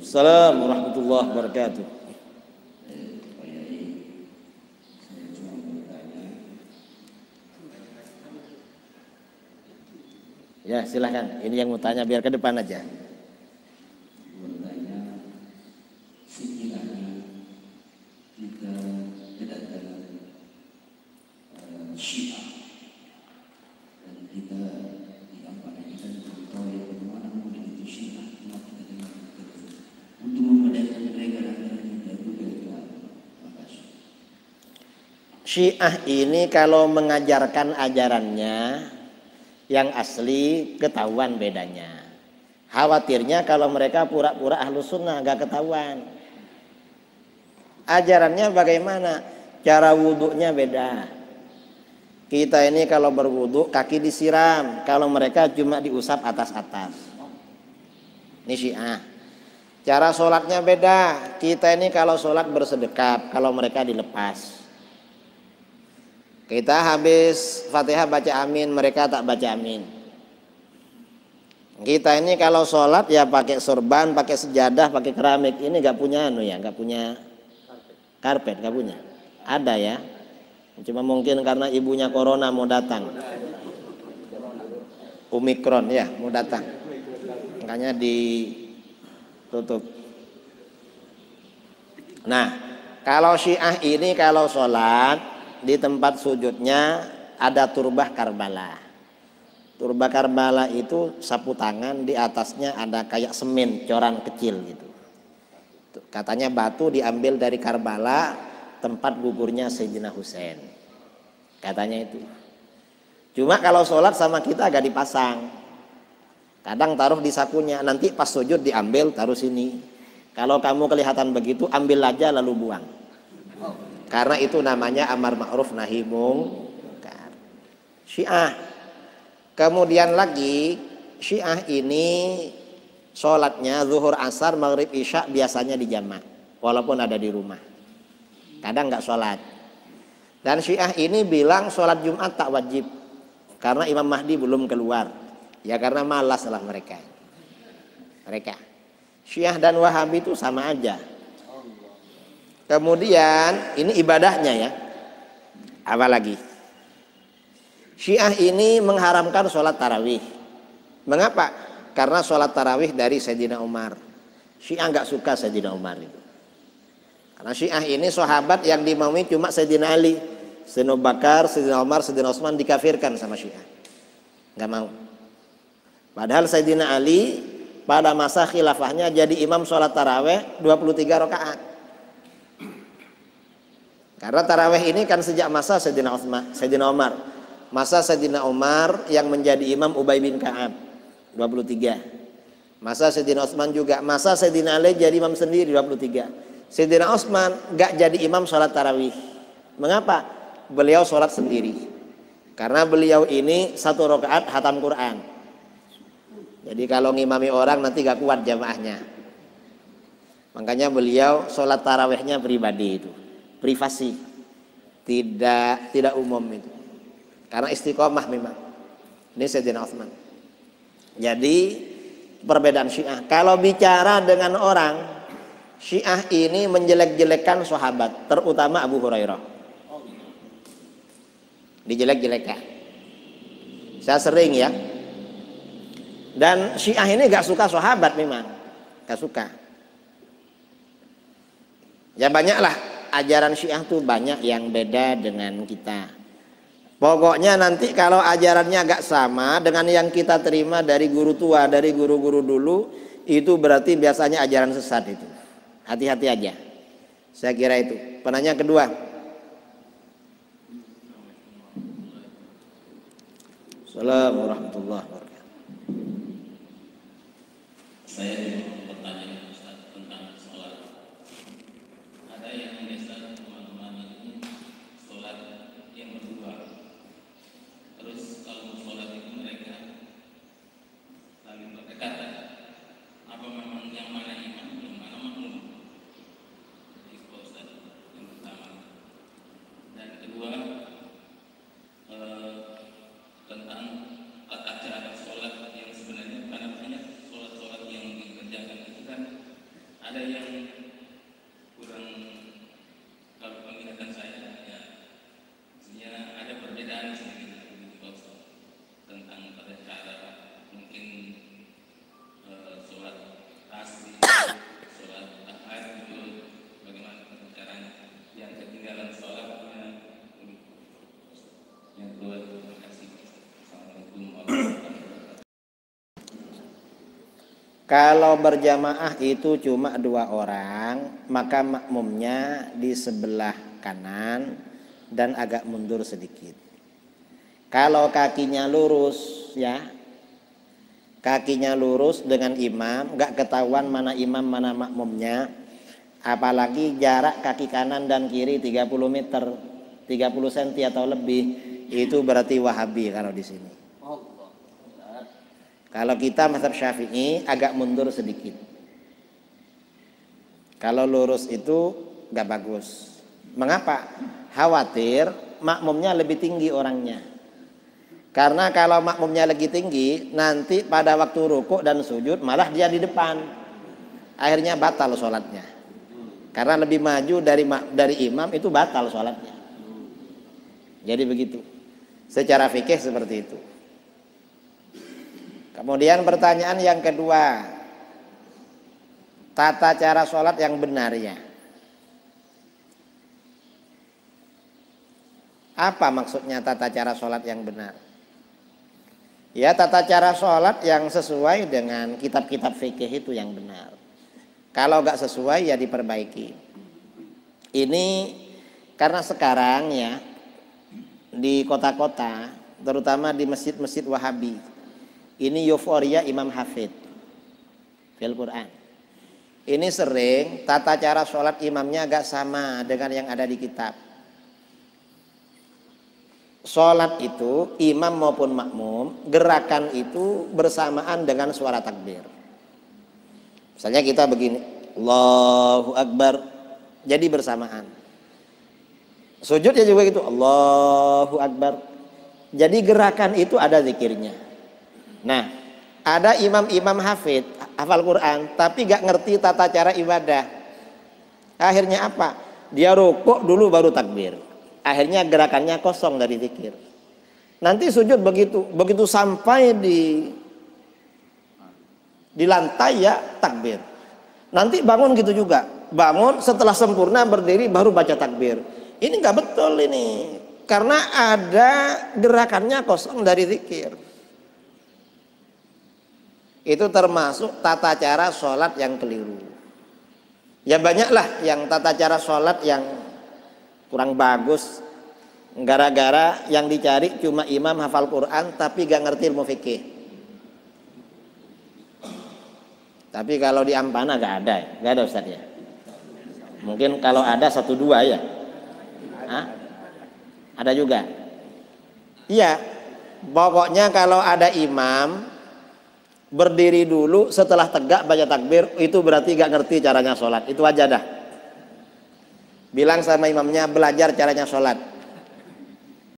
Assalamualaikum warahmatullahi wabarakatuh. Ya silahkan, ini yang mau tanya biar ke depan aja. Syiah ini kalau mengajarkan ajarannya yang asli ketahuan bedanya. Khawatirnya kalau mereka pura-pura ahlus sunnah gak ketahuan. Ajarannya bagaimana? Cara wudhunya beda. Kita ini kalau berwudhu kaki disiram, kalau mereka cuma diusap atas-atas. Ini Syiah. Cara sholatnya beda. Kita ini kalau sholat bersedekap, kalau mereka dilepas. Kita habis Fatihah baca amin, mereka tak baca amin. Kita ini kalau sholat ya pakai sorban, pakai sejadah, pakai keramik. Ini gak punya gak punya karpet, gak punya. Ada ya. Cuma mungkin karena ibunya corona mau datang. Omikron ya mau datang. Makanya ditutup. Nah, kalau Syiah ini kalau sholat di tempat sujudnya ada turbah Karbala. Turbah Karbala itu sapu tangan, di atasnya ada kayak semen coran kecil gitu. Katanya batu diambil dari Karbala, tempat gugurnya Sayyidina Husain. Katanya itu. Cuma kalau sholat sama kita agak dipasang. Kadang taruh di sakunya, nanti pas sujud diambil taruh sini. Kalau kamu kelihatan begitu, ambil aja lalu buang. Karena itu namanya amar ma'ruf nahi mungkar. Syiah. Kemudian lagi Syiah ini sholatnya zuhur asar maghrib isya biasanya di jamak, walaupun ada di rumah. Kadang nggak sholat. Dan Syiah ini bilang sholat Jumat tak wajib karena Imam Mahdi belum keluar. Ya karena malas lah mereka. Syiah dan Wahabi itu sama aja. Kemudian ini ibadahnya ya. Apa lagi? Syiah ini mengharamkan sholat tarawih. Mengapa? Karena sholat tarawih dari Sayyidina Umar. Syiah nggak suka Sayyidina Umar itu. Karena Syiah ini sahabat yang diimami cuma Sayyidina Ali, Sayyidina Abu Bakar, Sayyidina Umar, Sayyidina Utsman dikafirkan sama Syiah. Nggak mau. Padahal Sayyidina Ali pada masa khilafahnya jadi imam sholat tarawih 23 rakaat. Karena tarawih ini kan sejak masa Sayyidina Umar. Masa Sayyidina Umar yang menjadi imam Ubay bin Ka'ab 23. Masa Sayyidina Utsman juga. Masa Sayyidina Ali jadi imam sendiri 23. Sayyidina Utsman gak jadi imam sholat tarawih. Mengapa? Beliau sholat sendiri. Karena beliau ini 1 rakaat hatam Quran. Jadi kalau ngimami orang nanti gak kuat jamaahnya. Makanya beliau sholat tarawihnya pribadi itu. Privasi, tidak umum itu, karena istiqomah memang. Ini Sayyidina Utsman. Jadi perbedaan Syiah. Kalau bicara dengan orang, Syiah ini menjelek-jelekan sahabat, terutama Abu Hurairah. Dijelek-jelekan. Saya sering ya. Dan Syiah ini gak suka sahabat memang, gak suka. Ya banyaklah. Ajaran Syiah tuh banyak yang beda dengan kita. Pokoknya nanti kalau ajarannya agak sama dengan yang kita terima dari guru tua, dari guru-guru dulu, itu berarti biasanya ajaran sesat itu. Hati-hati aja. Saya kira itu. Penanya kedua. Assalamualaikum warahmatullahi wabarakatuh. Saya bertanya Ustaz tentang sholat. Ada yang biasa teman-teman ini sholat yang berdua. Terus kalau sholat itu mereka saling berdekatan. Apa memang yang mana imam, yang mana makmum? Itu Ustaz yang pertama. Dan kedua tentang tata cara sholat yang sebenarnya karena banyak sholat-sholat yang dikerjakan Kalau berjamaah itu cuma 2 orang, maka makmumnya di sebelah kanan dan agak mundur sedikit. Kalau kakinya lurus ya, kakinya lurus dengan imam, gak ketahuan mana imam mana makmumnya, apalagi jarak kaki kanan dan kiri 30 meter, 30 cm atau lebih, itu berarti Wahabi kalau di sini. Kalau kita mazhab Syafi'i agak mundur sedikit. Kalau lurus itu gak bagus. Mengapa? Khawatir makmumnya lebih tinggi orangnya. Karena kalau makmumnya lebih tinggi, nanti pada waktu rukuk dan sujud malah dia di depan. Akhirnya batal sholatnya. Karena lebih maju dari imam itu batal sholatnya. Jadi begitu. Secara fikih seperti itu. Kemudian pertanyaan yang kedua, tata cara sholat yang benar ya. Apa maksudnya tata cara sholat yang benar? Ya, tata cara sholat yang sesuai dengan kitab-kitab fikih itu yang benar. Kalau nggak sesuai ya diperbaiki. Ini karena sekarang ya di kota-kota, terutama di masjid-masjid Wahabi, ini euforia Imam Hafid fil Quran. Ini sering tata cara sholat imamnya agak sama dengan yang ada di kitab. Sholat itu imam maupun makmum, gerakan itu bersamaan dengan suara takbir. Misalnya kita begini, Allahu Akbar, jadi bersamaan. Sujudnya juga gitu, Allahu Akbar. Jadi gerakan itu ada zikirnya. Nah, ada imam-imam hafid, hafal Quran, tapi gak ngerti tata cara ibadah. Akhirnya apa? Dia rukuk dulu baru takbir. Akhirnya gerakannya kosong dari zikir. Nanti sujud begitu sampai di lantai ya takbir. Nanti bangun gitu juga. Bangun setelah sempurna berdiri baru baca takbir. Ini gak betul ini. Karena ada gerakannya kosong dari zikir. Itu termasuk tata cara sholat yang keliru. Ya banyaklah yang tata cara sholat yang kurang bagus. Gara-gara yang dicari cuma imam hafal Quran tapi gak ngerti ilmu fikih. Tapi kalau di Ampana gak ada Ustaz ya. Mungkin kalau ada 1-2 ya. Hah? Ada juga. Iya. Pokoknya kalau ada imam berdiri dulu setelah tegak baca takbir, itu berarti gak ngerti caranya sholat. Itu aja dah. Bilang sama imamnya belajar caranya sholat.